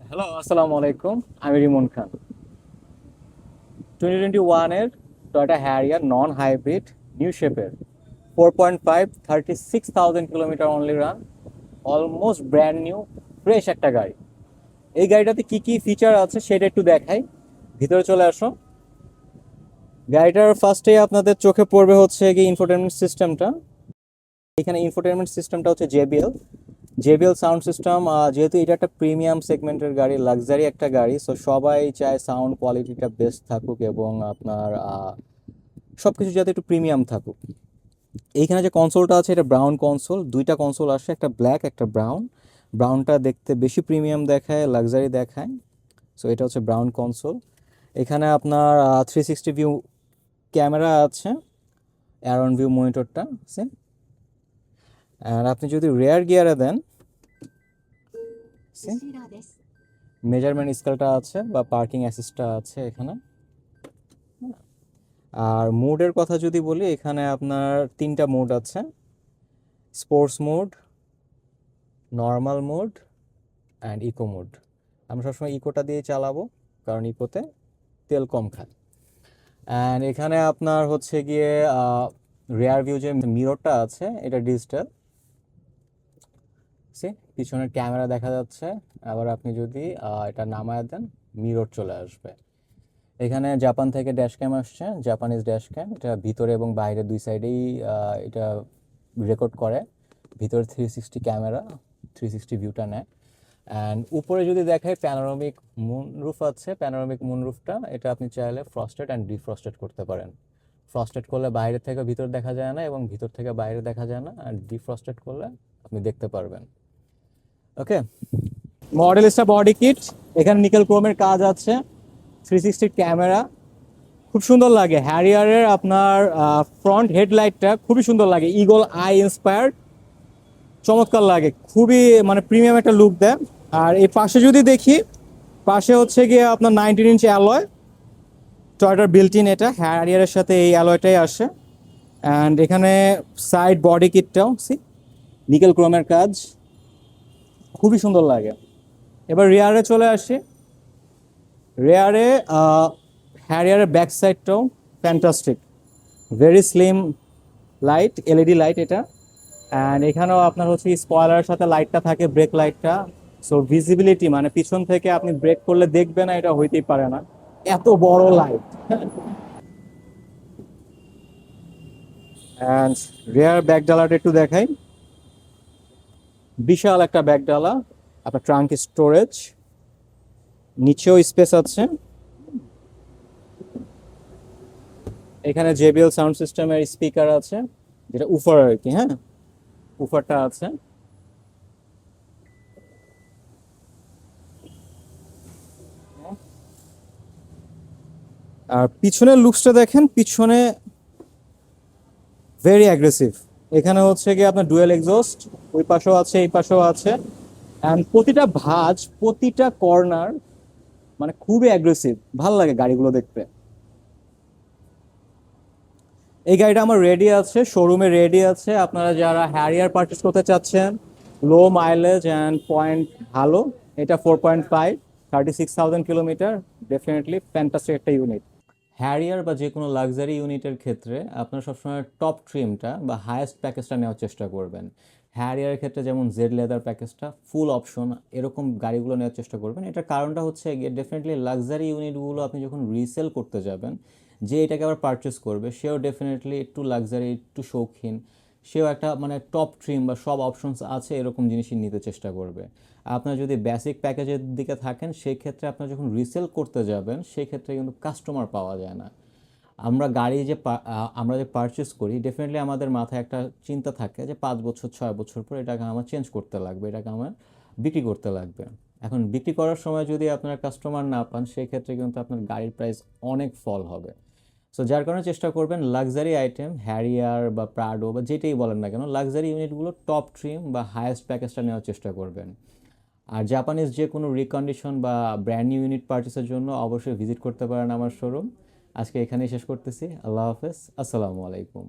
Hello, আসসালামু আলাইকুম। আমি রিমন খান। 2021-এর Toyota Harrier non hybrid new শেপের 4.5 36,000 kilometre only run, almost brand new fresh একটা গাড়ি। এই গাড়িটাতে কি কি ফিচার আছে সেটা একটু দেখাই। ভিতরে চলে আসো। গাড়িটার ফার্স্টে আপনাদের চোখে পড়বে হচ্ছে কি ইনফোটেনমেন্ট সিস্টেমটা। এখানে ইনফোটেনমেন্ট সিস্টেমটা হচ্ছে জেবিএল সাউন্ড সিস্টেম। যেহেতু এটা একটা প্রিমিয়াম সেগমেন্টের গাড়ি, লাক্সারি একটা গাড়ি, সো সবাই চায় সাউন্ড কোয়ালিটিটা বেস্ট থাকুক এবং আপনার সব কিছু যাতে একটু প্রিমিয়াম থাকুক। এইখানে যে কনসোলটা আছে এটা ব্রাউন কনসোল, দুইটা কনসোল আসে, একটা ব্ল্যাক একটা ব্রাউন। ব্রাউনটা দেখতে বেশি প্রিমিয়াম দেখায়, লাক্সারি দেখায়, সো এটা হচ্ছে ব্রাউন কনসোল। এখানে আপনার 360 ভিউ ক্যামেরা আছে, অ্যারন ভিউ মনিটরটা আছে। আর আপনি যদি রেয়ার গিয়ারে দেন, মেজারমেন্ট স্কেলটা আছে বা পার্কিং অ্যাসিস্টটা আছে এখানে। আর মোডের কথা যদি বলি, এখানে আপনার তিনটা মোড আছে: sports mode, normal mode and eco mode. আমরা সবসময় ইকোটা দিয়ে চালাবো কারণ ইকোতে তেল কম খায়। অ্যান্ড এখানে আপনার হচ্ছে গিয়ে রেয়ার ভিউ যে মিররটা আছে এটা ডিজিটাল, পিছনের ক্যামেরা দেখা যাচ্ছে। আবার আপনি যদি এটা নামায় দেন, মিরর চলে আসবে। এখানে জাপান থেকে ড্যাশ ক্যাম আসছে, জাপানিজ ড্যাশ ক্যাম। এটা ভিতরে এবং বাইরে দুই সাইডেই এটা রেকর্ড করে। ভিতরে 360 ক্যামেরা, 360 ভিউটা নেয়। অ্যান্ড উপরে যদি দেখায়, প্যানোরামিক মুনরুফ আছে। প্যানোরামিক মুনরুফটা এটা আপনি চাইলে ফ্রস্টেড অ্যান্ড ডিফ্রস্টেড করতে পারেন। ফ্রস্টেড করলে বাইরে থেকে ভিতর দেখা যায় না এবং ভিতর থেকে বাইরে দেখা যায় না, আর ডিফ্রস্টেড করলে আপনি দেখতে পারবেন। ওকে, মডেলিস্টা বডি কিট। এখানে নিকেল ক্রোমের কাজ আছে, 360 ক্যামেরা, খুব সুন্দর লাগে। হ্যারিয়ারের আপনার ফ্রন্ট হেডলাইটটা খুবই সুন্দর লাগে, ইগল আই ইন্সপায়ার্ড, চমৎকার লাগে, খুবই মানে প্রিমিয়াম একটা লুক দেয়। আর এই পাশে যদি দেখি, পাশে হচ্ছে গিয়ে আপনার 19 ইঞ্চ অ্যালয়, টয়োটার বিল্ট ইন, এটা হ্যারিয়ারের সাথে এই অ্যালয়টাই আসে। অ্যান্ড এখানে সাইড বডি কিটটাও নিকেল ক্রোমের কাজ, খুবই সুন্দর লাগে। এবার রেয়ারে চলে আসি। রেয়ারে হ্যারিয়ারের ব্যাক সাইডটাও fantastic, very slim light, LED light এটা। অ্যান্ড এখানেও আপনার হচ্ছে স্পয়লারের সাথে লাইটটা থাকে, ব্রেক লাইটটা। সো ভিজিবিলিটি মানে পিছন থেকে আপনি ব্রেক করলে দেখবে না, এটা হইতেই পারে না, এত বড় লাইট। অ্যান্ড রেয়ার ব্যাক ডালাটা একটু দেখাই, বিশাল একটা ব্যাক ডালা, আপনার ট্রাঙ্ক স্টোরেজ, নিচেও স্পেস আছে। এখানে জেবিএল সাউন্ড সিস্টেমের স্পিকার আছে, যেটা উফার আর কি, হ্যাঁ, উফারটা আছে। আর পিছনের লুকসটা দেখেন, পিছনে ভেরি অ্যাগ্রেসিভ। এখানে হচ্ছে কি আপনার ডুয়েল এক্সস্ট, ওই পাশেও আছে এই পাশেও আছে। অ্যান্ড প্রতিটা ভাঁজ, প্রতিটা কর্নার মানে খুবই অ্যাগ্রেসিভ, ভাল লাগে গাড়িগুলো দেখতে। এই গাড়িটা আমার রেডি আছে, শোরুমে রেডি আছে। আপনারা যারা হ্যারিয়ার পারচেস করতে চাচ্ছেন, লো মাইলেজ অ্যান্ড পয়েন্ট ভালো, এটা 4.5 36,000 কিলোমিটার, ডেফিনেটলি ফ্যান্টাস্টিক একটা ইউনিট। হ্যারিয়ার বা যে কোনো লাক্সারি ইউনিটের ক্ষেত্রে আপনারা সবসময় টপ ট্রিমটা বা হায়েস্ট প্যাকেজটা নেওয়ার চেষ্টা করবেন। হ্যারিয়ারের ক্ষেত্রে যেমন জেড লেদার প্যাকেজটা, ফুল অপশন, এরকম গাড়িগুলো নেওয়ার চেষ্টা করবেন। এটার কারণটা হচ্ছে গিয়ে ডেফিনেটলি লাক্সারি ইউনিটগুলো আপনি যখন রিসেল করতে যাবেন, যে এটাকে আবার পারচেস করবে সেও ডেফিনেটলি একটু লাক্সারি, একটু শৌখিন, সেও একটা মানে টপ ট্রিম বা সব অপশনস আছে এরকম জিনিসই নিতে চেষ্টা করবে। আপনার যদি বেসিক প্যাকেজের দিকে থাকেন, সেই ক্ষেত্রে আপনার যখন রিসেল করতে যাবেন সেই ক্ষেত্রে কিন্তু কাস্টমার পাওয়া যায় না। আমরা গাড়ি যে আমরা যে পারচেস করি, ডেফিনেটলি আমাদের মাথায় একটা চিন্তা থাকে যে 5 বছর 6 বছর পর এটাকে আমার চেঞ্জ করতে লাগবে, এটাকে আমার বিক্রি করতে লাগবে। এখন বিক্রি করার সময় যদি আপনার কাস্টমার না পান, সেই ক্ষেত্রে কিন্তু আপনার গাড়ির প্রাইস অনেক ফল হবে। সো যার কারণে চেষ্টা করবেন লাক্সারি আইটেম, হ্যারিয়ার বা প্রাডো বা যেটাই বলেন না কেন, লাক্সারি ইউনিটগুলো টপ ট্রিম বা হায়েস্ট প্যাকেজটা নেওয়ার চেষ্টা করবেন। আর জাপানিজ যে কোনো রিকন্ডিশন বা ব্র্যান্ড নিউ ইউনিট পারচেসের জন্য অবশ্যই ভিজিট করতে পারেন আমার শোরুম। আজকে এখানেই শেষ করতেছি। আল্লাহ হাফেজ, আসসালামু আলাইকুম।